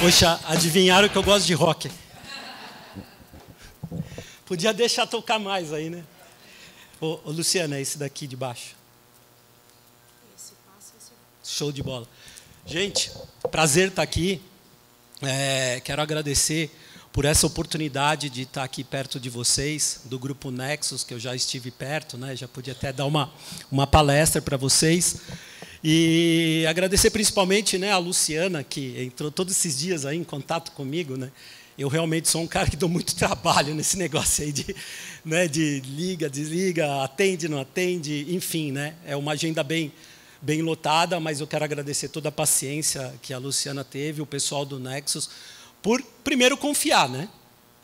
Poxa, adivinharam que eu gosto de rock. Podia deixar tocar mais aí, né? Ô, Luciana, é esse daqui de baixo. Show de bola. Gente, prazer estar aqui. Quero agradecer por essa oportunidade de estar aqui perto de vocês, do Grupo Nexus, que eu já estive perto, né? Já podia até dar uma palestra para vocês. E agradecer principalmente, né, a Luciana, que entrou todos esses dias aí em contato comigo, né? Eu realmente sou um cara que dou muito trabalho nesse negócio aí de liga, desliga, atende, não atende, enfim, né? É uma agenda bem lotada, mas eu quero agradecer toda a paciência que a Luciana teve, o pessoal do Nexus, por primeiro confiar, né?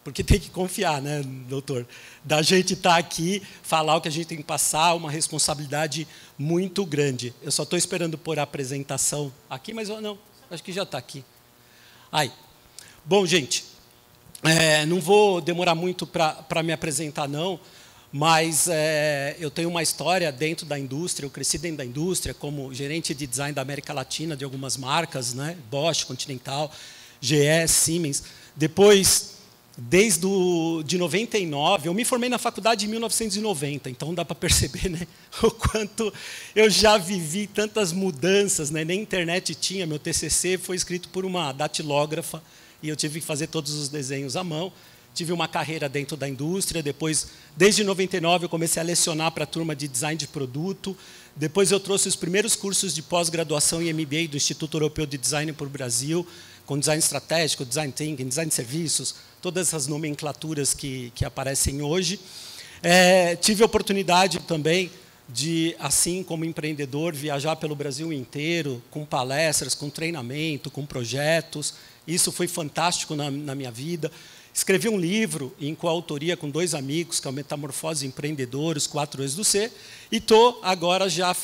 Porque tem que confiar, né, doutor? Da gente estar aqui, falar o que a gente tem que passar, uma responsabilidade muito grande. Eu só estou esperando por a apresentação aqui, mas eu não, acho que já está aqui. Aí. Bom, gente, não vou demorar muito para me apresentar, não, mas eu tenho uma história dentro da indústria, eu cresci dentro da indústria como gerente de design da América Latina, de algumas marcas, né? Bosch, Continental, GE, Siemens. Depois, de 99, eu me formei na faculdade em 1990, então dá para perceber, né, o quanto eu já vivi tantas mudanças, né? Nem internet tinha, meu TCC foi escrito por uma datilógrafa, e eu tive que fazer todos os desenhos à mão. Tive uma carreira dentro da indústria, depois, desde 99, eu comecei a lecionar para a turma de design de produto. Depois eu trouxe os primeiros cursos de pós-graduação em MBA do Instituto Europeu de Design para o Brasil, com design estratégico, design thinking, design de serviços, todas essas nomenclaturas que aparecem hoje. Tive a oportunidade também de, assim como empreendedor, viajar pelo Brasil inteiro, com palestras, com treinamento, com projetos. Isso foi fantástico na minha vida. Escrevi um livro em coautoria com 2 amigos, que é o Metamorfose Empreendedor, os 4 E's do C, e estou agora já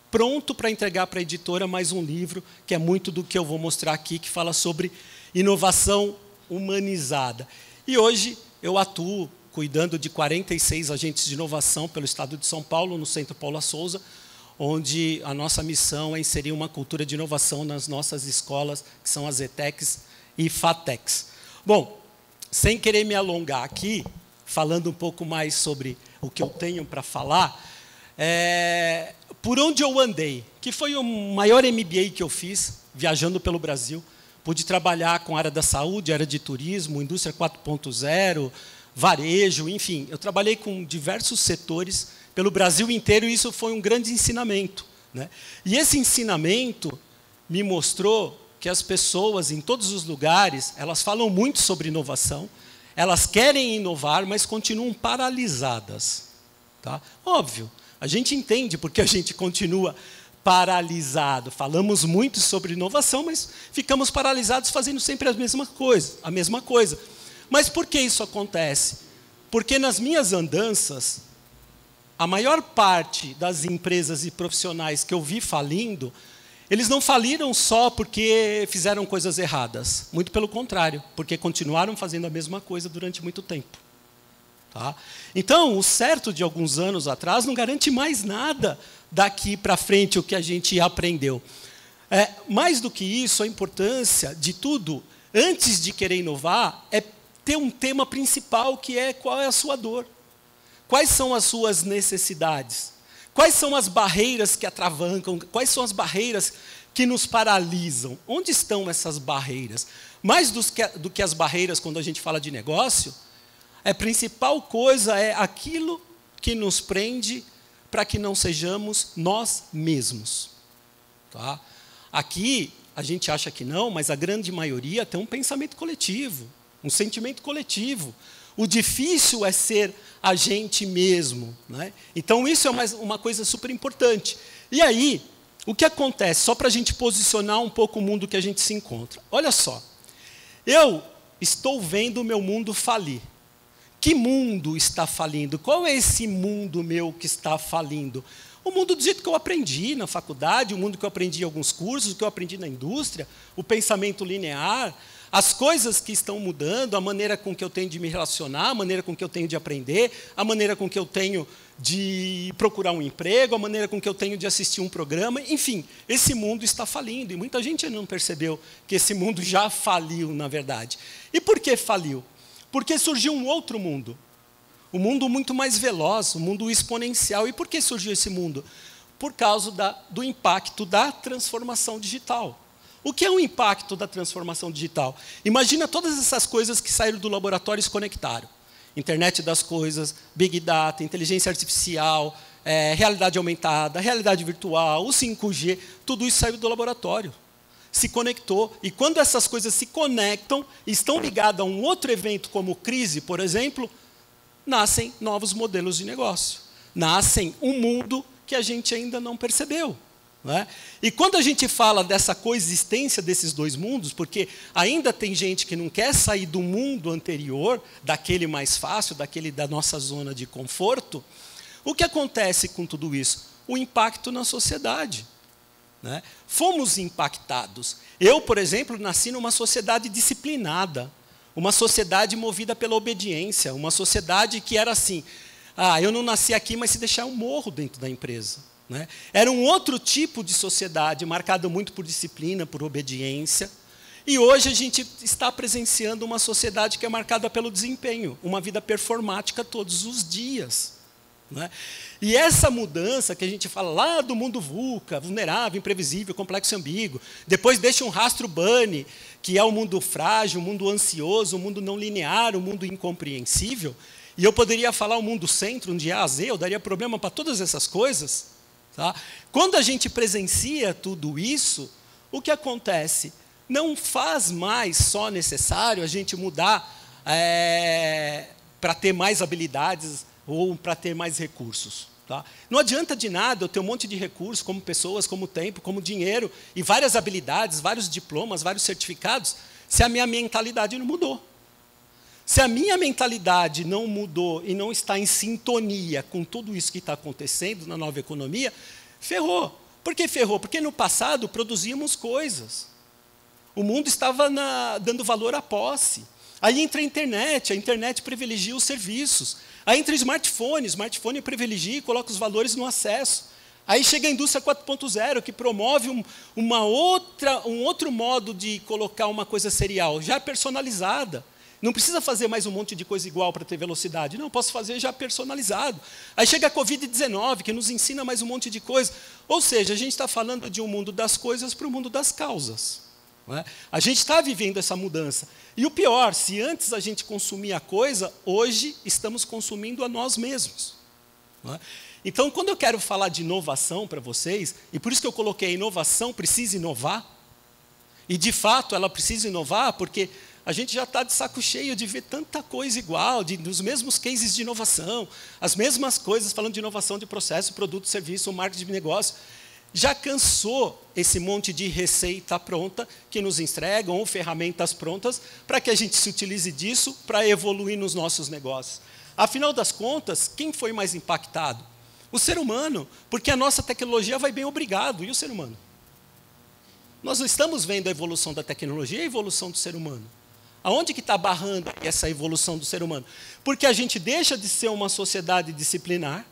pronto para entregar para a editora mais um livro, que é muito do que eu vou mostrar aqui, que fala sobre inovação humanizada. E hoje eu atuo cuidando de 46 agentes de inovação pelo estado de São Paulo, no Centro Paula Souza, onde a nossa missão é inserir uma cultura de inovação nas nossas escolas, que são as ETECs e FATECs. Bom, sem querer me alongar aqui, falando um pouco mais sobre o que eu tenho para falar, por onde eu andei, que foi o maior MBA que eu fiz, viajando pelo Brasil. Pude trabalhar com a área da saúde, área de turismo, indústria 4.0, varejo, enfim. Eu trabalhei com diversos setores pelo Brasil inteiro, e isso foi um grande ensinamento, né? E esse ensinamento me mostrou que as pessoas, em todos os lugares, elas falam muito sobre inovação, elas querem inovar, mas continuam paralisadas. Tá? Óbvio, a gente entende porque a gente continua paralisado. Falamos muito sobre inovação, mas ficamos paralisados fazendo sempre a mesma coisa. Mas por que isso acontece? Porque nas minhas andanças, a maior parte das empresas e profissionais que eu vi falindo, eles não faliram só porque fizeram coisas erradas. Muito pelo contrário, porque continuaram fazendo a mesma coisa durante muito tempo. Tá? Então, o certo de alguns anos atrás não garante mais nada daqui para frente o que a gente aprendeu. Mais do que isso, a importância de tudo, antes de querer inovar, é ter um tema principal, que é qual é a sua dor. Quais são as suas necessidades? Quais são as barreiras que atravancam? Quais são as barreiras que nos paralisam? Onde estão essas barreiras? Mais do que as barreiras quando a gente fala de negócio, a principal coisa é aquilo que nos prende para que não sejamos nós mesmos. Tá? Aqui, a gente acha que não, mas a grande maioria tem um pensamento coletivo, um sentimento coletivo. O difícil é ser a gente mesmo, né? Então, isso é uma coisa super importante. E aí, o que acontece? Só para a gente posicionar um pouco o mundo que a gente se encontra. Olha só, eu estou vendo o meu mundo falir. Que mundo está falindo? Qual é esse mundo meu que está falindo? O mundo do jeito que eu aprendi na faculdade, o mundo que eu aprendi em alguns cursos, o que eu aprendi na indústria, o pensamento linear, as coisas que estão mudando, a maneira com que eu tenho de me relacionar, a maneira com que eu tenho de aprender, a maneira com que eu tenho de procurar um emprego, a maneira com que eu tenho de assistir um programa. Enfim, esse mundo está falindo. E muita gente ainda não percebeu que esse mundo já faliu, na verdade. E por que faliu? Porque surgiu um outro mundo. Um mundo muito mais veloz, um mundo exponencial. E por que surgiu esse mundo? Por causa do impacto da transformação digital. O que é o impacto da transformação digital? Imagina todas essas coisas que saíram do laboratório e se conectaram. Internet das coisas, Big Data, inteligência artificial, realidade aumentada, realidade virtual, o 5G, tudo isso saiu do laboratório. Se conectou. E quando essas coisas se conectam e estão ligadas a um outro evento, como crise, por exemplo, nascem novos modelos de negócio. Nascem um mundo que a gente ainda não percebeu. Não é? E quando a gente fala dessa coexistência desses dois mundos, porque ainda tem gente que não quer sair do mundo anterior, daquele mais fácil, daquele da nossa zona de conforto, o que acontece com tudo isso? O impacto na sociedade. Né? Fomos impactados. Eu, por exemplo, nasci numa sociedade disciplinada, uma sociedade movida pela obediência, uma sociedade que era assim, eu não nasci aqui, mas se deixar eu morro dentro da empresa. Né? Era um outro tipo de sociedade, marcada muito por disciplina, por obediência. E hoje a gente está presenciando uma sociedade que é marcada pelo desempenho, uma vida performática todos os dias. Né? E essa mudança que a gente fala lá do mundo VUCA, vulnerável, imprevisível, complexo e ambíguo, depois deixa um rastro Bunny, que é o mundo frágil, o mundo ansioso, o mundo não linear, o mundo incompreensível. E eu poderia falar o mundo centro, de A a Z, eu daria problema para todas essas coisas. Tá? Quando a gente presencia tudo isso, o que acontece? Não faz mais só necessário a gente mudar para ter mais habilidades ou para ter mais recursos. Tá? Não adianta de nada eu ter um monte de recursos, como pessoas, como tempo, como dinheiro, e várias habilidades, vários diplomas, vários certificados, se a minha mentalidade não mudou. Se a minha mentalidade não mudou e não está em sintonia com tudo isso que está acontecendo na nova economia, ferrou. Por que ferrou? Porque no passado produzíamos coisas. O mundo estava dando valor à posse. Aí entra a internet privilegia os serviços. Aí entra o smartphone privilegia e coloca os valores no acesso. Aí chega a indústria 4.0, que promove um outro modo de colocar uma coisa serial, já personalizada. Não precisa fazer mais um monte de coisa igual para ter velocidade. Não, posso fazer já personalizado. Aí chega a Covid-19, que nos ensina mais um monte de coisa. Ou seja, a gente está falando de um mundo das coisas para o mundo das causas. Não é? A gente está vivendo essa mudança. E o pior, se antes a gente consumia a coisa, hoje estamos consumindo a nós mesmos. Não é? Então, quando eu quero falar de inovação para vocês, e por isso que eu coloquei a inovação precisa inovar, e de fato ela precisa inovar, porque a gente já está de saco cheio de ver tanta coisa igual, dos mesmos cases de inovação, as mesmas coisas falando de inovação de processo, produto, serviço, marketing de negócio. Já cansou esse monte de receita pronta que nos entregam, ou ferramentas prontas, para que a gente se utilize disso para evoluir nos nossos negócios. Afinal das contas, quem foi mais impactado? O ser humano, porque a nossa tecnologia vai bem obrigado, e o ser humano? Nós não estamos vendo a evolução da tecnologia e a evolução do ser humano. Aonde que está barrando essa evolução do ser humano? Porque a gente deixa de ser uma sociedade disciplinar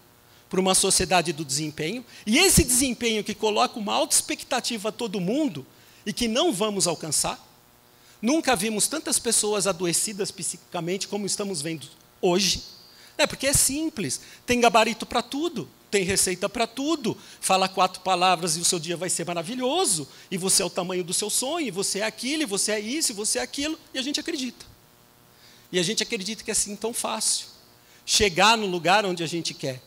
para uma sociedade do desempenho, e esse desempenho que coloca uma alta expectativa a todo mundo e que não vamos alcançar. Nunca vimos tantas pessoas adoecidas psiquicamente como estamos vendo hoje. Porque é simples, tem gabarito para tudo, tem receita para tudo, fala 4 palavras e o seu dia vai ser maravilhoso, e você é o tamanho do seu sonho, e você é aquilo, e você é isso, e você é aquilo, e a gente acredita. E a gente acredita que é assim tão fácil, chegar no lugar onde a gente quer.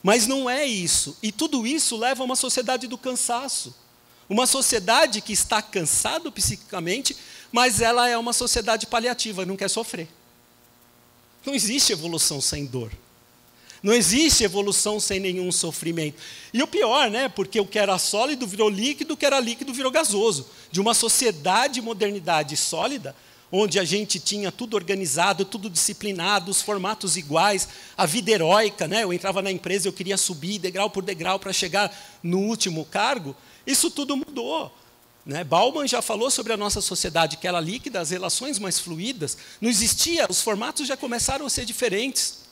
Mas não é isso, e tudo isso leva a uma sociedade do cansaço. Uma sociedade que está cansada psiquicamente, mas ela é uma sociedade paliativa, não quer sofrer. Não existe evolução sem dor. Não existe evolução sem nenhum sofrimento. E o pior, porque o que era sólido virou líquido, o que era líquido virou gasoso. De uma sociedade modernidade sólida, onde a gente tinha tudo organizado, tudo disciplinado, os formatos iguais, a vida heróica. Eu entrava na empresa, eu queria subir degrau por degrau para chegar no último cargo. Isso tudo mudou. Bauman já falou sobre a nossa sociedade, que era líquida, as relações mais fluídas, não existia, os formatos já começaram a ser diferentes.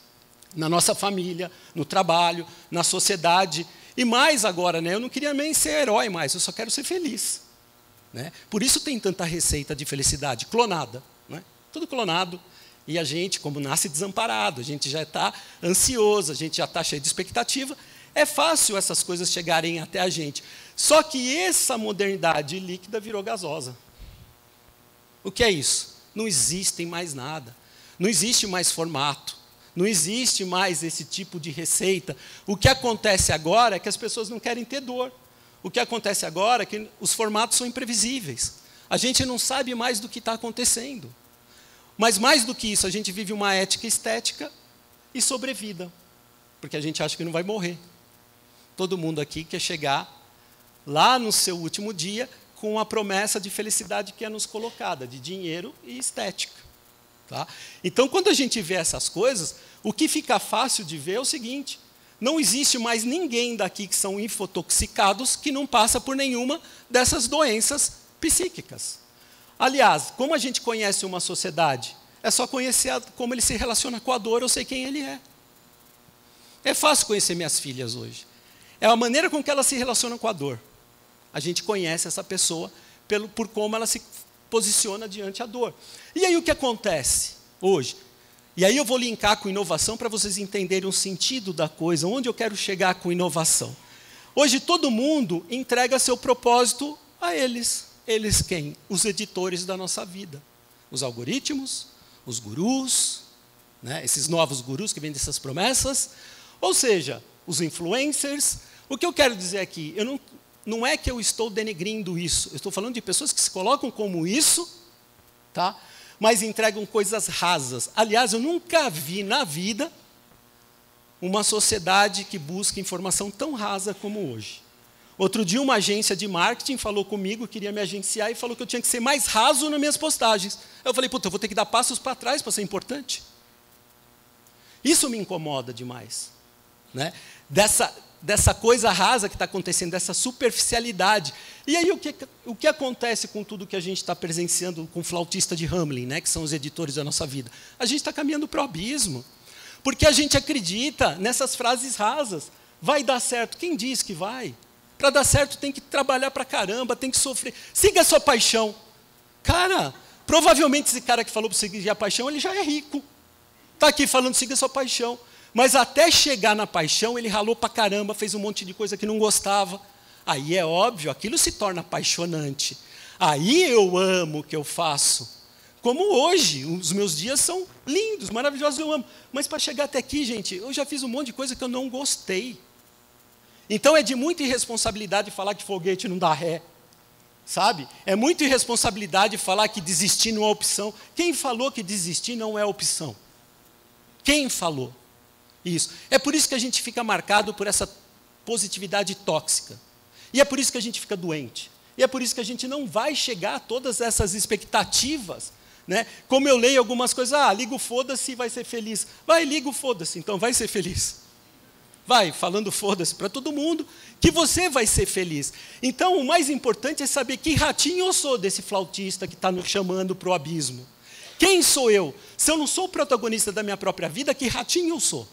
na nossa família, no trabalho, na sociedade. E mais agora, né? Eu não queria nem ser herói mais, eu só quero ser feliz. Né? Por isso tem tanta receita de felicidade clonada. Né? Tudo clonado. E a gente, como nasce desamparado, a gente já está ansioso, a gente já está cheio de expectativa. É fácil essas coisas chegarem até a gente. Só que essa modernidade líquida virou gasosa. O que é isso? Não existe mais nada. Não existe mais formato. Não existe mais esse tipo de receita. O que acontece agora é que as pessoas não querem ter dor. O que acontece agora é que os formatos são imprevisíveis. A gente não sabe mais do que está acontecendo. Mas mais do que isso, a gente vive uma ética estética e sobrevida. Porque a gente acha que não vai morrer. Todo mundo aqui quer chegar lá no seu último dia com a promessa de felicidade que é nos colocada, de dinheiro e estética. Tá? Então, quando a gente vê essas coisas, o que fica fácil de ver é o seguinte: não existe mais ninguém daqui que são infotoxicados que não passa por nenhuma dessas doenças psíquicas. Aliás, como a gente conhece uma sociedade? É só conhecer como ele se relaciona com a dor, eu sei quem ele é. É fácil conhecer minhas filhas hoje. É a maneira com que elas se relacionam com a dor. A gente conhece essa pessoa por como ela se posiciona diante da dor. E aí o que acontece hoje? E aí eu vou linkar com inovação para vocês entenderem o sentido da coisa, onde eu quero chegar com inovação. Hoje todo mundo entrega seu propósito a eles. Eles quem? Os editores da nossa vida. Os algoritmos, os gurus, né? Esses novos gurus que vêm dessas promessas. Ou seja, os influencers. O que eu quero dizer aqui, não é que eu estou denegrindo isso. Eu estou falando de pessoas que se colocam como isso, tá? Mas entregam coisas rasas. Aliás, eu nunca vi na vida uma sociedade que busca informação tão rasa como hoje. Outro dia, uma agência de marketing falou comigo, queria me agenciar, e falou que eu tinha que ser mais raso nas minhas postagens. Eu falei, puta, eu vou ter que dar passos para trás para ser importante. Isso me incomoda demais. Né? Dessa coisa rasa que está acontecendo, dessa superficialidade. E aí, o que acontece com tudo que a gente está presenciando com o flautista de Hamelin, né, que são os editores da nossa vida? A gente está caminhando para o abismo. Porque a gente acredita nessas frases rasas. Vai dar certo. Quem diz que vai? Para dar certo tem que trabalhar para caramba, tem que sofrer. Siga a sua paixão. Cara, provavelmente esse cara que falou para seguir a paixão, ele já é rico. Está aqui falando, siga a sua paixão. Mas até chegar na paixão, ele ralou para caramba, fez um monte de coisa que não gostava. Aí é óbvio, aquilo se torna apaixonante. Aí eu amo o que eu faço. Como hoje, os meus dias são lindos, maravilhosos, eu amo. Mas para chegar até aqui, gente, eu já fiz um monte de coisa que eu não gostei. Então é de muita irresponsabilidade falar que foguete não dá ré, sabe? É muita irresponsabilidade falar que desistir não é opção. Quem falou que desistir não é opção? Quem falou isso? É por isso que a gente fica marcado por essa positividade tóxica. E é por isso que a gente fica doente. E é por isso que a gente não vai chegar a todas essas expectativas. Né? Como eu leio algumas coisas, liga o foda-se e vai ser feliz. Vai, liga o foda-se, então vai ser feliz. Vai, falando foda-se para todo mundo, que você vai ser feliz. Então, o mais importante é saber que ratinho eu sou desse flautista que está nos chamando para o abismo. Quem sou eu? Se eu não sou o protagonista da minha própria vida, que ratinho eu sou?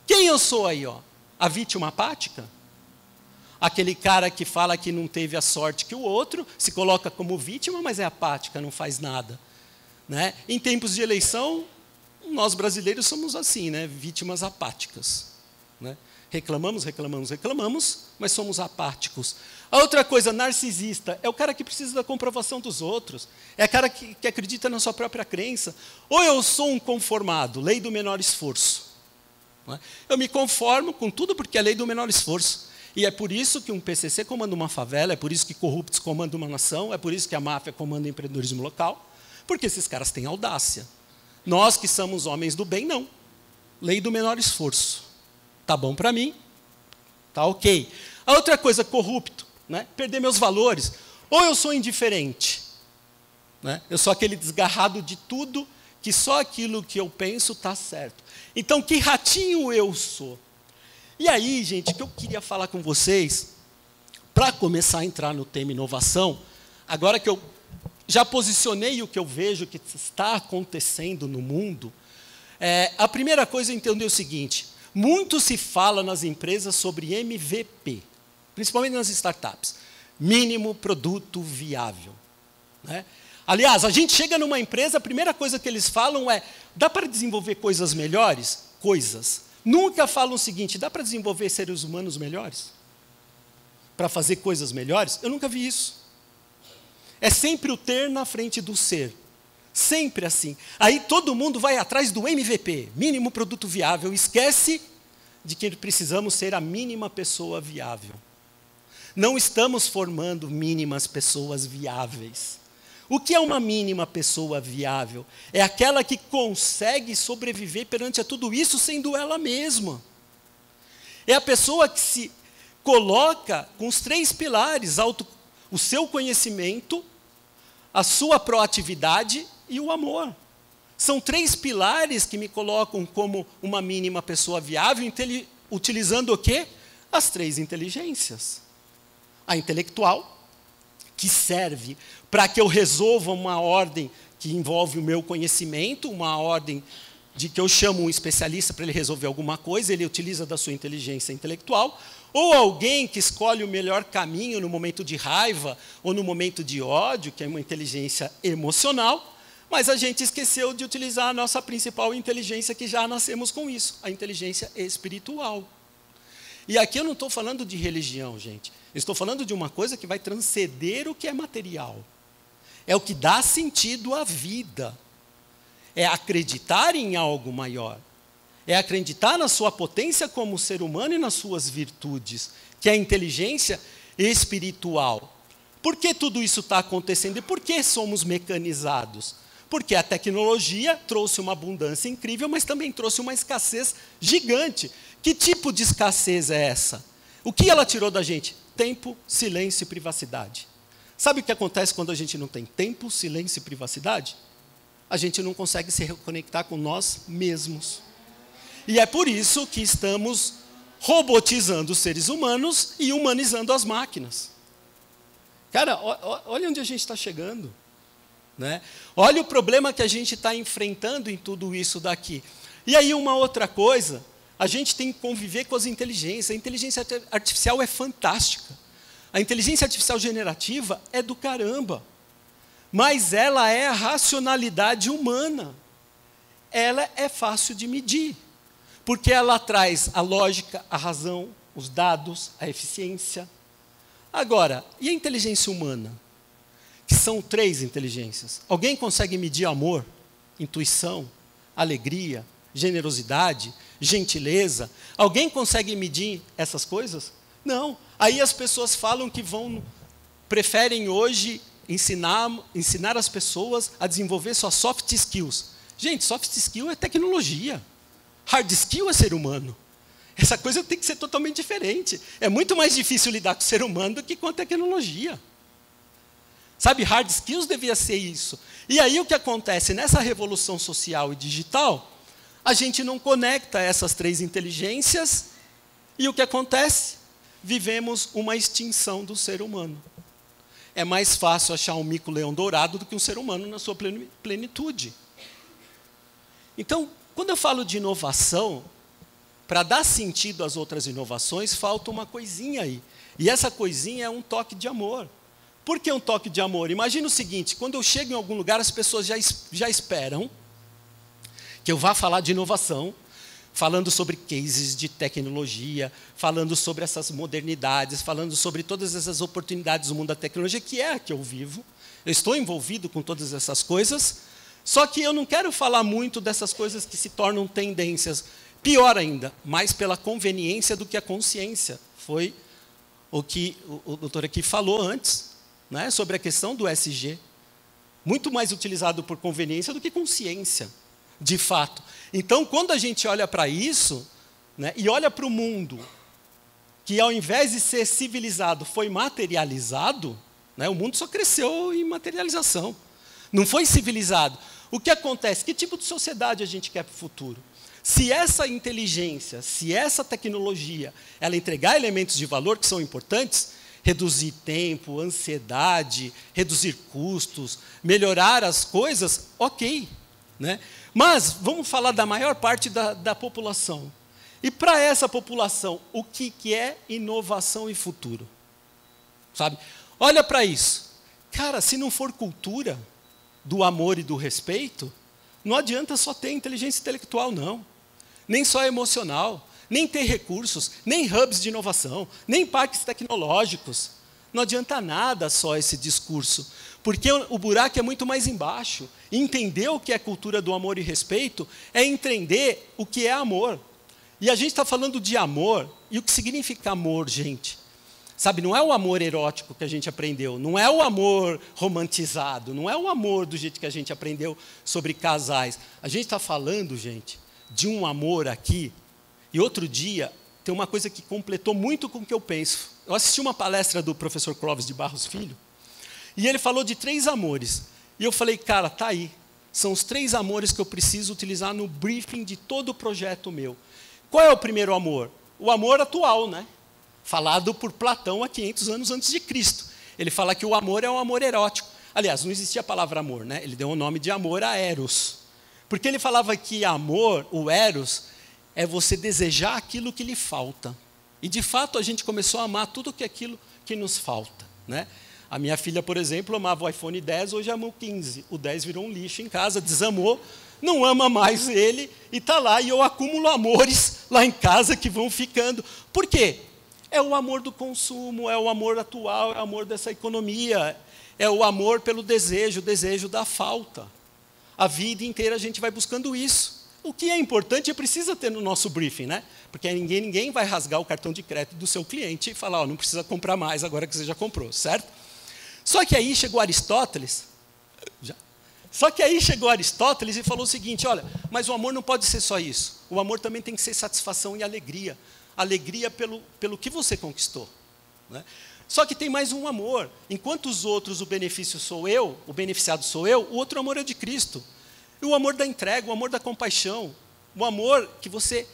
Quem eu sou aí? Ó? A vítima apática? Aquele cara que fala que não teve a sorte que o outro, se coloca como vítima, mas é apática, não faz nada. Né? Em tempos de eleição, nós brasileiros somos assim, né? Vítimas apáticas. Né? Reclamamos, mas somos apáticos. A outra coisa, narcisista, é o cara que precisa da comprovação dos outros. É o cara que acredita na sua própria crença. Ou eu sou um conformado, lei do menor esforço. Né? Eu me conformo com tudo porque é lei do menor esforço. E é por isso que um PCC comanda uma favela, é por isso que corruptos comandam uma nação, é por isso que a máfia comanda o empreendedorismo local, porque esses caras têm audácia. Nós que somos homens do bem, não. Lei do menor esforço. Tá bom para mim, tá ok. A outra coisa, corrupto, né? Perder meus valores. Ou eu sou indiferente, né? Eu sou aquele desgarrado de tudo, que só aquilo que eu penso está certo. Então, que ratinho eu sou? E aí, gente, o que eu queria falar com vocês, para começar a entrar no tema inovação, agora que eu já posicionei o que eu vejo que está acontecendo no mundo, A primeira coisa é entender o seguinte: muito se fala nas empresas sobre MVP, principalmente nas startups, mínimo produto viável, né? Aliás, a gente chega numa empresa, a primeira coisa que eles falam é: dá para desenvolver coisas melhores? Coisas. Nunca falam o seguinte: dá para desenvolver seres humanos melhores? Para fazer coisas melhores? Eu nunca vi isso. É sempre o ter na frente do ser. Sempre assim. Aí todo mundo vai atrás do MVP, mínimo produto viável, esquece de que precisamos ser a mínima pessoa viável. Não estamos formando mínimas pessoas viáveis. O que é uma mínima pessoa viável? É aquela que consegue sobreviver perante a tudo isso sendo ela mesma. É a pessoa que se coloca com os 3 pilares: o seu conhecimento, a sua proatividade e o amor. São 3 pilares que me colocam como uma mínima pessoa viável, utilizando o quê? As 3 inteligências. A intelectual, que serve para que eu resolva uma ordem que envolve o meu conhecimento, uma ordem de que eu chamo um especialista para ele resolver alguma coisa, ele utiliza da sua inteligência intelectual. Ou alguém que escolhe o melhor caminho no momento de raiva ou no momento de ódio, que é uma inteligência emocional, mas a gente esqueceu de utilizar a nossa principal inteligência, que já nascemos com isso, a inteligência espiritual. E aqui eu não estou falando de religião, gente. Eu estou falando de uma coisa que vai transcender o que é material. É o que dá sentido à vida. É acreditar em algo maior. É acreditar na sua potência como ser humano e nas suas virtudes, que é a inteligência espiritual. Por que tudo isso está acontecendo? E por que somos mecanizados? Porque a tecnologia trouxe uma abundância incrível, mas também trouxe uma escassez gigante. Que tipo de escassez é essa? O que ela tirou da gente? Tempo, silêncio e privacidade. Sabe o que acontece quando a gente não tem tempo, silêncio e privacidade? A gente não consegue se reconectar com nós mesmos. E é por isso que estamos robotizando os seres humanos e humanizando as máquinas. Cara, olha onde a gente está chegando, né? Olha o problema que a gente está enfrentando em tudo isso daqui. E aí uma outra coisa, a gente tem que conviver com as inteligências. A inteligência artificial é fantástica. A inteligência artificial generativa é do caramba. Mas ela é a racionalidade humana. Ela é fácil de medir. Porque ela traz a lógica, a razão, os dados, a eficiência. Agora, e a inteligência humana? Que são 3 inteligências. Alguém consegue medir amor, intuição, alegria, generosidade, gentileza? Alguém consegue medir essas coisas? Não. Aí as pessoas falam que preferem hoje ensinar as pessoas a desenvolver suas soft skills. Gente, soft skill é tecnologia. Hard skill é ser humano. Essa coisa tem que ser totalmente diferente. É muito mais difícil lidar com o ser humano do que com a tecnologia. Sabe, hard skills devia ser isso. E aí o que acontece? Nessa revolução social e digital, a gente não conecta essas 3 inteligências, e o que acontece? Vivemos uma extinção do ser humano. É mais fácil achar um mico-leão dourado do que um ser humano na sua plenitude. Então, quando eu falo de inovação, para dar sentido às outras inovações, falta uma coisinha aí. E essa coisinha é um toque de amor. Por que um toque de amor? Imagina o seguinte: quando eu chego em algum lugar, as pessoas já esperam que eu vá falar de inovação, falando sobre cases de tecnologia, falando sobre essas modernidades, falando sobre todas essas oportunidades do mundo da tecnologia, que é a que eu vivo. Eu estou envolvido com todas essas coisas, só que eu não quero falar muito dessas coisas que se tornam tendências. Pior ainda, mais pela conveniência do que a consciência. Foi o que o doutor aqui falou antes, né, sobre a questão do ESG. Muito mais utilizado por conveniência do que consciência, de fato. Então, quando a gente olha para isso, né, e olha para o mundo, que ao invés de ser civilizado, foi materializado, né, o mundo só cresceu em materialização. Não foi civilizado. O que acontece? Que tipo de sociedade a gente quer para o futuro? Se essa inteligência, se essa tecnologia, ela entregar elementos de valor que são importantes, reduzir tempo, ansiedade, reduzir custos, melhorar as coisas, ok. né? Mas vamos falar da maior parte da população. E para essa população, o que é inovação e futuro? Sabe? Olha para isso. Cara, se não for cultura do amor e do respeito, não adianta só ter inteligência intelectual, não. Nem só emocional, nem ter recursos, nem hubs de inovação, nem parques tecnológicos. Não adianta nada só esse discurso, porque o buraco é muito mais embaixo. Entender o que é cultura do amor e respeito é entender o que é amor. E a gente está falando de amor, e o que significa amor, gente? Sabe, não é o amor erótico que a gente aprendeu, não é o amor romantizado, não é o amor do jeito que a gente aprendeu sobre casais. A gente está falando, gente, de um amor aqui. E outro dia, tem uma coisa que completou muito com o que eu penso. Eu assisti uma palestra do professor Clóvis de Barros Filho, e ele falou de 3 amores. E eu falei, cara, tá aí. São os 3 amores que eu preciso utilizar no briefing de todo o projeto meu. Qual é o primeiro amor? O amor atual, né? Falado por Platão há 500 anos antes de Cristo. Ele fala que o amor é um amor erótico. Aliás, não existia a palavra amor, né? Ele deu o nome de amor a Eros. Porque ele falava que amor, o Eros, é você desejar aquilo que lhe falta. E, de fato, a gente começou a amar tudo aquilo que nos falta, né? A minha filha, por exemplo, amava o iPhone 10, hoje ama o 15. O 10 virou um lixo em casa, desamou, não ama mais ele, e está lá. E eu acumulo amores lá em casa que vão ficando. Por quê? É o amor do consumo, é o amor atual, é o amor dessa economia, é o amor pelo desejo, o desejo da falta. A vida inteira a gente vai buscando isso. O que é importante, precisa ter no nosso briefing, né? Porque ninguém vai rasgar o cartão de crédito do seu cliente e falar, não precisa comprar mais agora que você já comprou, certo? Só que aí chegou Aristóteles, e falou o seguinte, olha, mas o amor não pode ser só isso. O amor também tem que ser satisfação e alegria. Alegria pelo que você conquistou, né? Só que tem mais um amor. Enquanto os outros, o benefício sou eu, o beneficiado sou eu, o outro amor é de Cristo. E o amor da entrega, o amor da compaixão, o amor que você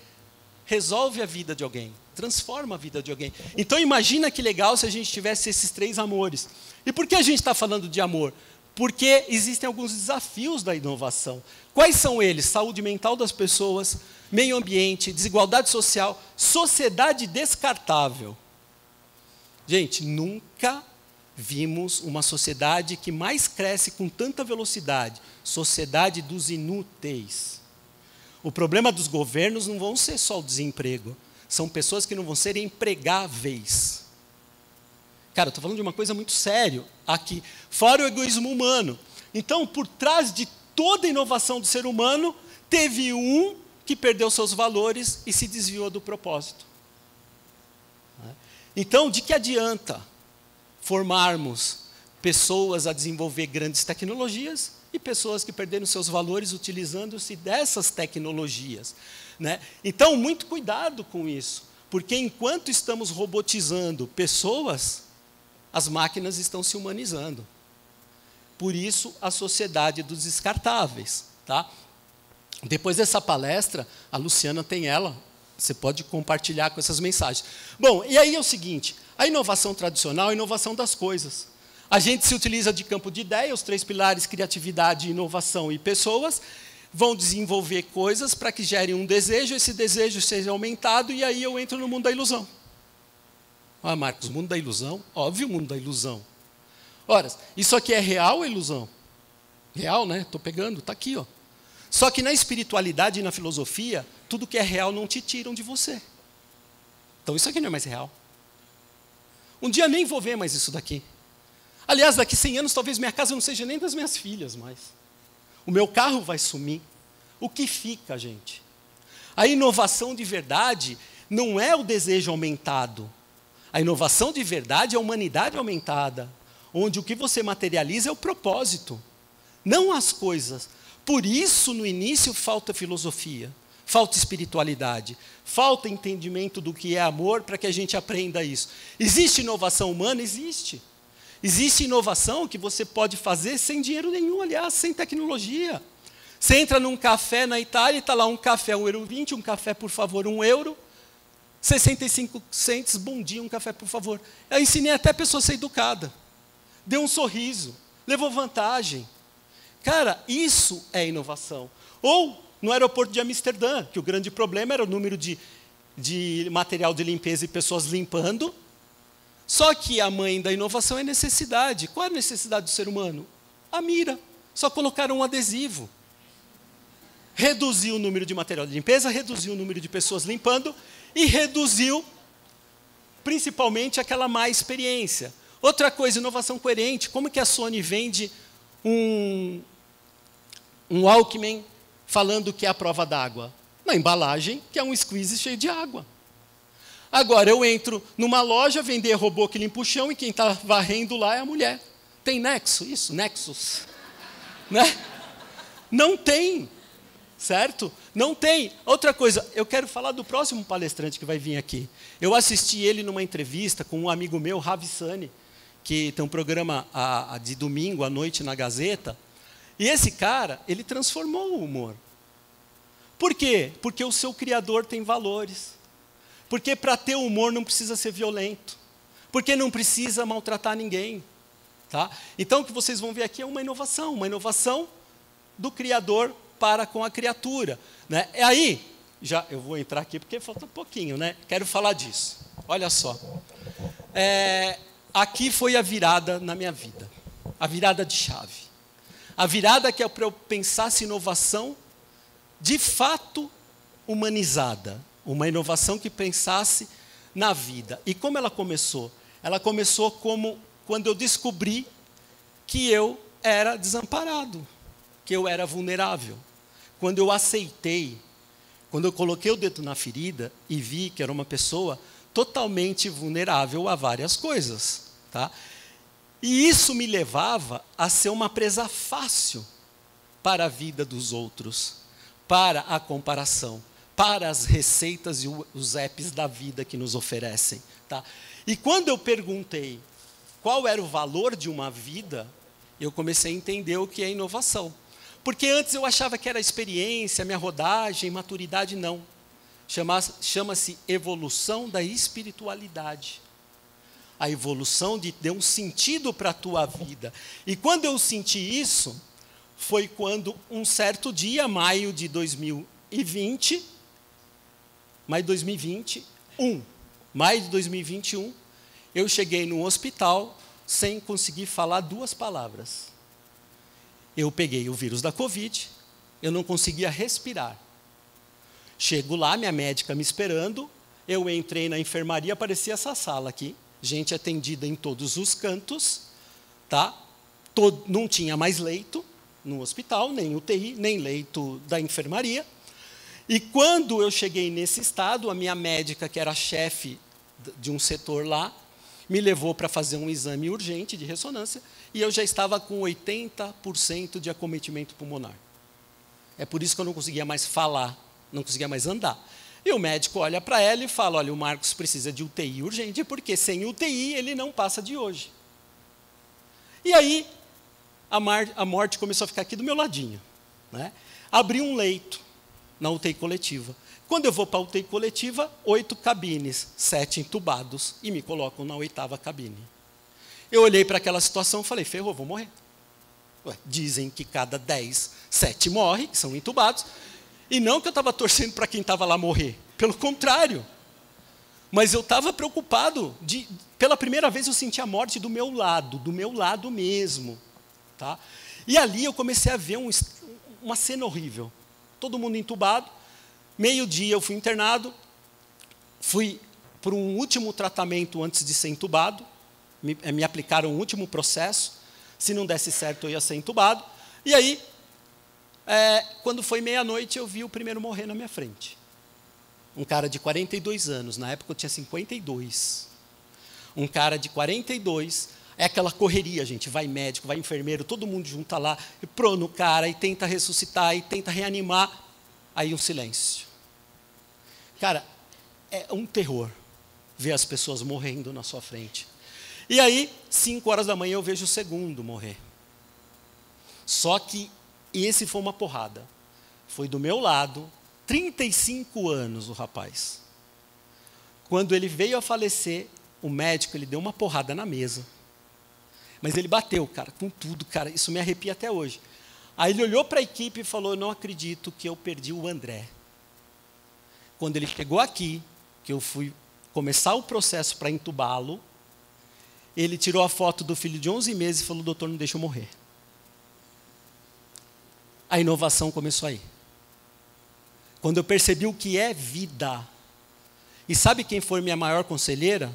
resolve a vida de alguém, transforma a vida de alguém. Então imagina que legal se a gente tivesse esses 3 amores. E por que a gente está falando de amor? Porque existem alguns desafios da inovação. Quais são eles? Saúde mental das pessoas, meio ambiente, desigualdade social, sociedade descartável. Gente, nunca vimos uma sociedade que mais cresce com tanta velocidade. Sociedade dos inúteis. O problema dos governos não vão ser só o desemprego. São pessoas que não vão ser empregáveis. Cara, eu estou falando de uma coisa muito séria aqui. Fora o egoísmo humano. Então, por trás de toda a inovação do ser humano, teve um que perdeu seus valores e se desviou do propósito. Então, de que adianta formarmos pessoas a desenvolver grandes tecnologias e pessoas que perderam seus valores utilizando-se dessas tecnologias, né? Então, muito cuidado com isso, porque enquanto estamos robotizando pessoas, as máquinas estão se humanizando. Por isso, a sociedade dos descartáveis, tá? Depois dessa palestra, a Luciana tem ela, você pode compartilhar com essas mensagens. Bom, e aí é o seguinte, a inovação tradicional é a inovação das coisas. A gente se utiliza de campo de ideia, os 3 pilares, criatividade, inovação e pessoas, vão desenvolver coisas para que gerem um desejo, esse desejo seja aumentado, e aí eu entro no mundo da ilusão. Ah, Marcos, mundo da ilusão? Óbvio, mundo da ilusão. Ora, isso aqui é real ou ilusão? Real, né? Estou pegando, está aqui, ó. Só que na espiritualidade e na filosofia, tudo que é real não te tiram de você. Então isso aqui não é mais real. Um dia nem vou ver mais isso daqui. Aliás, daqui 100 anos talvez minha casa não seja nem das minhas filhas mais. O meu carro vai sumir. O que fica, gente? A inovação de verdade não é o desejo aumentado. A inovação de verdade é a humanidade aumentada, onde o que você materializa é o propósito, não as coisas. Por isso, no início, falta filosofia, falta espiritualidade, falta entendimento do que é amor para que a gente aprenda isso. Existe inovação humana? Existe. Existe inovação que você pode fazer sem dinheiro nenhum, aliás, sem tecnologia. Você entra num café na Itália e está lá um café, €1,20, um café, por favor, €1, 65 cents, bom dia, um café, por favor. Eu ensinei até a pessoa a ser educada. Deu um sorriso, levou vantagem. Cara, isso é inovação. Ou no aeroporto de Amsterdã, que o grande problema era o número de material de limpeza e pessoas limpando. Só que a mãe da inovação é necessidade. Qual é a necessidade do ser humano? A mira. Só colocaram um adesivo. Reduziu o número de material de limpeza, reduziu o número de pessoas limpando e reduziu, principalmente, aquela má experiência. Outra coisa, inovação coerente. Como que a Sony vende um Walkman falando que é a prova d'água? Na embalagem, que é um squeeze cheio de água. Agora, eu entro numa loja, vender robô que limpa o chão e quem está varrendo lá é a mulher. Tem nexo? Isso, nexus. Né? Não tem. Certo? Não tem. Outra coisa, eu quero falar do próximo palestrante que vai vir aqui. Eu assisti ele numa entrevista com um amigo meu, Ravi Sani, que tem um programa de domingo à noite na Gazeta. E esse cara, ele transformou o humor. Por quê? Porque o seu criador tem valores. Porque para ter humor não precisa ser violento. Porque não precisa maltratar ninguém. Tá? Então, o que vocês vão ver aqui é uma inovação do criador para com a criatura. Né? E aí, eu vou entrar aqui porque falta um pouquinho, né? Quero falar disso. Olha só. Aqui foi a virada na minha vida. A virada de chave. A virada que é para eu pensasse inovação de fato humanizada. Uma inovação que pensasse na vida. E como ela começou? Ela começou quando eu descobri que eu era desamparado, que eu era vulnerável. Quando eu aceitei, quando eu coloquei o dedo na ferida e vi que era uma pessoa totalmente vulnerável a várias coisas. Tá? E isso me levava a ser uma presa fácil para a vida dos outros, para a comparação, para as receitas e os apps da vida que nos oferecem. Tá? E quando eu perguntei qual era o valor de uma vida, eu comecei a entender o que é inovação. Porque antes eu achava que era experiência, minha rodagem, maturidade, não. Chama-se evolução da espiritualidade. A evolução de dar um sentido para a tua vida. E quando eu senti isso, foi quando um certo dia, maio de 2021, eu cheguei num hospital sem conseguir falar 2 palavras. Eu peguei o vírus da Covid, eu não conseguia respirar. Chego lá, minha médica me esperando, eu entrei na enfermaria, parecia essa sala aqui, gente atendida em todos os cantos, tá? Não tinha mais leito no hospital, nem UTI, nem leito da enfermaria. E quando eu cheguei nesse estado, a minha médica, que era chefe de um setor lá, me levou para fazer um exame urgente de ressonância e eu já estava com 80% de acometimento pulmonar. É por isso que eu não conseguia mais falar, não conseguia mais andar. E o médico olha para ela e fala, olha, o Marcos precisa de UTI urgente, porque sem UTI ele não passa de hoje. E aí, a morte começou a ficar aqui do meu ladinho. Né? Abri um leito na UTI coletiva. Quando eu vou para a UTI coletiva, 8 cabines, 7 entubados, e me colocam na 8ª cabine. Eu olhei para aquela situação e falei, ferrou, vou morrer. Ué, dizem que cada 10, 7 morrem, que são entubados, e não que eu estava torcendo para quem estava lá morrer, pelo contrário. Mas eu estava preocupado, pela primeira vez eu senti a morte do meu lado mesmo. Tá? E ali eu comecei a ver uma cena horrível. Todo mundo entubado, meio-dia eu fui internado, fui por um último tratamento antes de ser entubado, me aplicaram um último processo, se não desse certo eu ia ser entubado, e aí, quando foi meia-noite eu vi o primeiro morrer na minha frente. Um cara de 42 anos, na época eu tinha 52. Um cara de 42, é aquela correria, gente, vai médico, vai enfermeiro, todo mundo junta lá, e prono o cara, e tenta ressuscitar, e tenta reanimar, aí um silêncio. Cara, é um terror ver as pessoas morrendo na sua frente. E aí, 5 horas da manhã, eu vejo o segundo morrer. Só que esse foi uma porrada. Foi do meu lado, 35 anos o rapaz. Quando ele veio a falecer, o médico ele deu uma porrada na mesa. Mas ele bateu, cara, com tudo, cara, isso me arrepia até hoje. Aí ele olhou para a equipe e falou, não acredito que eu perdi o André. Quando ele chegou aqui, que eu fui começar o processo para entubá-lo, ele tirou a foto do filho de 11 meses e falou, doutor, não deixa eu morrer. A inovação começou aí. Quando eu percebi o que é vida. E sabe quem foi minha maior conselheira?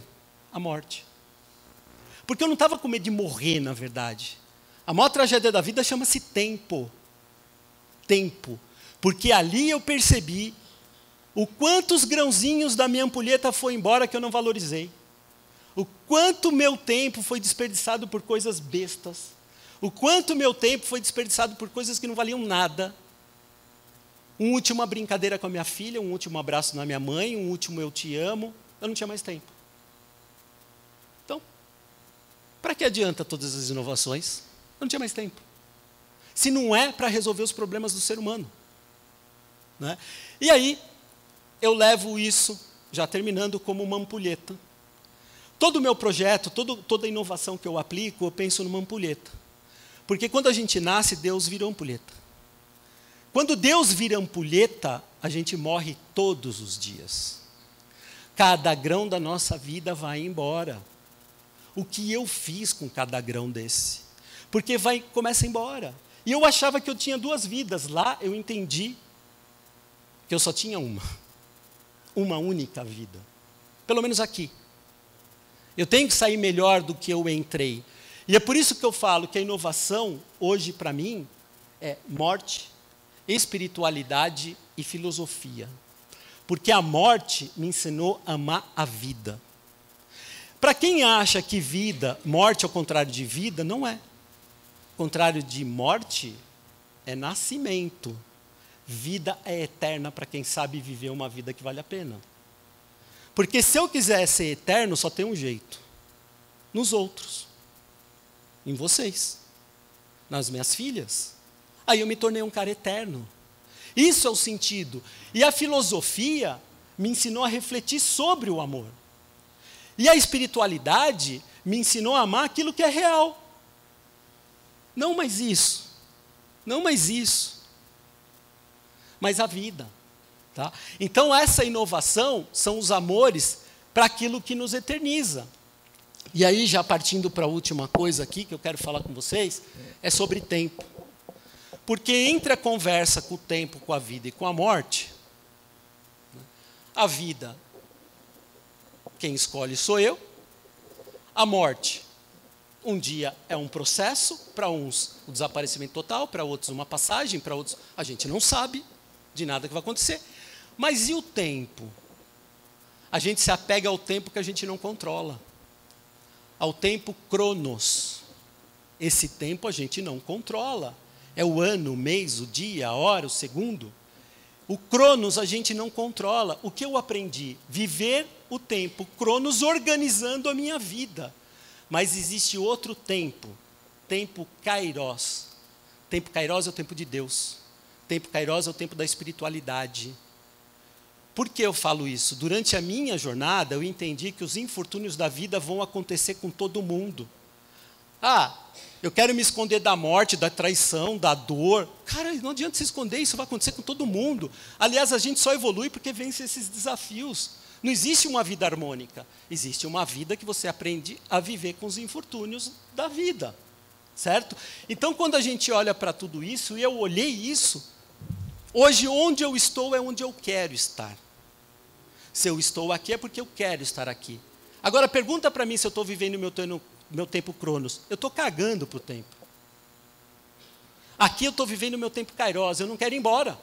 A morte. Porque eu não estava com medo de morrer, na verdade. A maior tragédia da vida chama-se tempo. Tempo. Porque ali eu percebi o quantos grãozinhos da minha ampulheta foi embora que eu não valorizei. O quanto meu tempo foi desperdiçado por coisas bestas. O quanto meu tempo foi desperdiçado por coisas que não valiam nada. Um última brincadeira com a minha filha, um último abraço na minha mãe, um último eu te amo. Eu não tinha mais tempo. Então, para que adianta todas as inovações? Eu não tinha mais tempo. Se não é para resolver os problemas do ser humano. Né? E aí, eu levo isso, já terminando, como uma ampulheta. Todo o meu projeto, toda a inovação que eu aplico, eu penso numa ampulheta. Porque quando a gente nasce, Deus vira ampulheta. Quando Deus vira ampulheta, a gente morre todos os dias. Cada grão da nossa vida vai embora. O que eu fiz com cada grão desse? Porque começa embora. E eu achava que eu tinha 2 vidas. Lá eu entendi que eu só tinha uma. Uma única vida. Pelo menos aqui. Eu tenho que sair melhor do que eu entrei. E é por isso que eu falo que a inovação, hoje, para mim, é morte, espiritualidade e filosofia. Porque a morte me ensinou a amar a vida. Para quem acha que vida, morte ao contrário de vida, não é. O contrário de morte é nascimento. Vida é eterna para quem sabe viver uma vida que vale a pena. Porque se eu quiser ser eterno, só tem um jeito. Nos outros. Em vocês. Nas minhas filhas. Aí eu me tornei um cara eterno. Isso é o sentido. E a filosofia me ensinou a refletir sobre o amor. E a espiritualidade me ensinou a amar aquilo que é real. Não mais isso. Não mais isso. Mas a vida. Tá? Então essa inovação são os amores para aquilo que nos eterniza. E aí, já partindo para a última coisa aqui que eu quero falar com vocês, é sobre tempo. Porque entre a conversa com o tempo, com a vida e com a morte, a vida, quem escolhe sou eu, a morte, um dia é um processo, para uns o desaparecimento total, para outros uma passagem, para outros a gente não sabe de nada que vai acontecer. Mas e o tempo? A gente se apega ao tempo que a gente não controla. Ao tempo cronos. Esse tempo a gente não controla. É o ano, o mês, o dia, a hora, o segundo. O cronos a gente não controla. O que eu aprendi? Viver o tempo cronos organizando a minha vida. Mas existe outro tempo. Tempo kairos. Tempo kairos é o tempo de Deus. Tempo kairos é o tempo da espiritualidade. Por que eu falo isso? Durante a minha jornada, eu entendi que os infortúnios da vida vão acontecer com todo mundo. Eu quero me esconder da morte, da traição, da dor. Cara, não adianta se esconder, isso vai acontecer com todo mundo. Aliás, a gente só evolui porque vence esses desafios. Não existe uma vida harmônica. Existe uma vida que você aprende a viver com os infortúnios da vida. Certo? Então, quando a gente olha para tudo isso, e eu olhei isso, hoje onde eu estou é onde eu quero estar. Se eu estou aqui é porque eu quero estar aqui. Agora, pergunta para mim se eu estou vivendo meu tempo cronos. Eu estou cagando para o tempo. Aqui eu estou vivendo meu tempo kairos, eu não quero ir embora.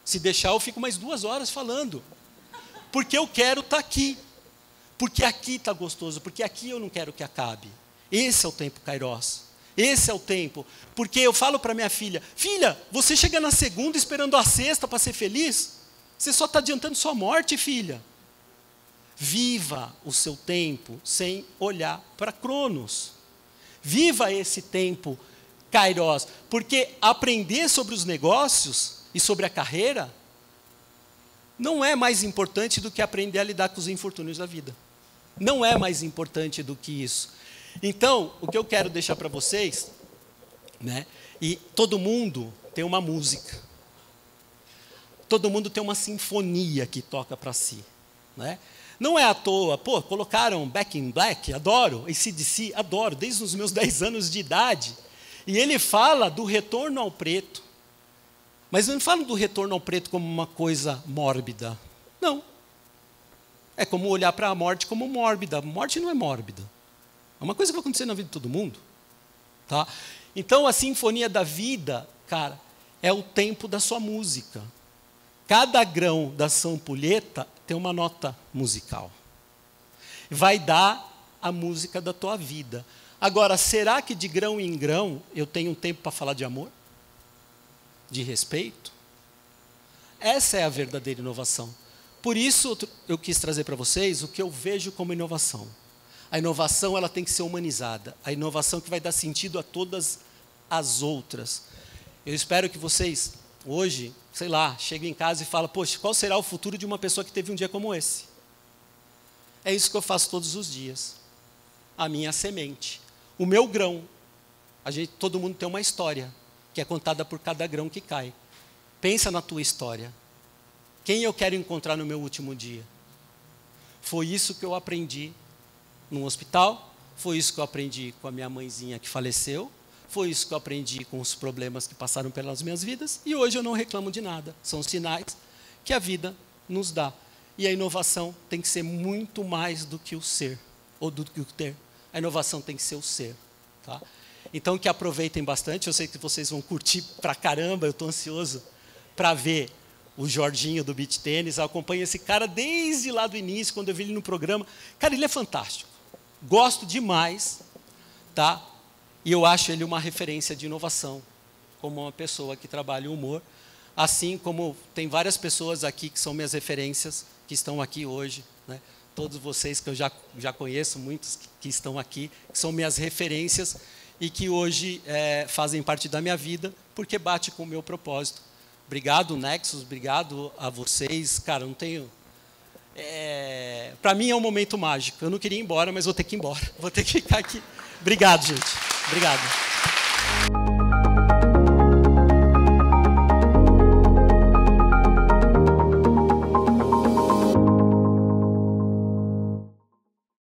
Se deixar, eu fico mais 2 horas falando. Porque eu quero estar aqui. Porque aqui está gostoso, porque aqui eu não quero que acabe. Esse é o tempo kairos. Esse é o tempo. Porque eu falo para minha filha, filha, você chega na segunda esperando a sexta para ser feliz? Você só está adiantando sua morte, filha. Viva o seu tempo sem olhar para Cronos. Viva esse tempo kairos. Porque aprender sobre os negócios e sobre a carreira não é mais importante do que aprender a lidar com os infortúnios da vida. Não é mais importante do que isso. Então, o que eu quero deixar para vocês, né, E todo mundo tem uma música. Todo mundo tem uma sinfonia que toca para si, né? Não é à toa, pô, colocaram Back in Black, adoro, AC/DC, adoro, desde os meus 10 anos de idade. E ele fala do retorno ao preto. Mas não fala do retorno ao preto como uma coisa mórbida. Não. É como olhar para a morte como mórbida. A morte não é mórbida. É uma coisa que vai acontecer na vida de todo mundo. Tá? Então, a sinfonia da vida, cara, é o tempo da sua música. Cada grão da sua ampulheta tem uma nota musical. Vai dar a música da tua vida. Agora, será que de grão em grão eu tenho tempo para falar de amor? De respeito? Essa é a verdadeira inovação. Por isso, eu quis trazer para vocês o que eu vejo como inovação. A inovação ela tem que ser humanizada. A inovação que vai dar sentido a todas as outras. Eu espero que vocês, hoje, sei lá, cheguem em casa e falem, poxa, qual será o futuro de uma pessoa que teve um dia como esse? É isso que eu faço todos os dias. A minha semente. O meu grão. Todo mundo tem uma história, que é contada por cada grão que cai. Pensa na tua história. Quem eu quero encontrar no meu último dia? Foi isso que eu aprendi no hospital, foi isso que eu aprendi com a minha mãezinha que faleceu, foi isso que eu aprendi com os problemas que passaram pelas minhas vidas, e hoje eu não reclamo de nada. São sinais que a vida nos dá. E a inovação tem que ser muito mais do que o ser, ou do que o ter. A inovação tem que ser o ser. Tá? Então, que aproveitem bastante. Eu sei que vocês vão curtir pra caramba. Eu estou ansioso para ver o Jorginho do Beach Tênis. Eu acompanho esse cara desde lá do início, quando eu vi ele no programa. Cara, ele é fantástico. Gosto demais. Tá? E eu acho ele uma referência de inovação, como uma pessoa que trabalha o humor. Assim como tem várias pessoas aqui que são minhas referências, que estão aqui hoje, né? Todos vocês que eu já conheço, muitos que estão aqui, que são minhas referências e que hoje fazem parte da minha vida, porque bate com o meu propósito. Obrigado, Nexus, obrigado a vocês. Cara, não tenho... para mim é um momento mágico. Eu não queria ir embora, mas vou ter que ir embora. Vou ter que ficar aqui. Obrigado, gente. Obrigado.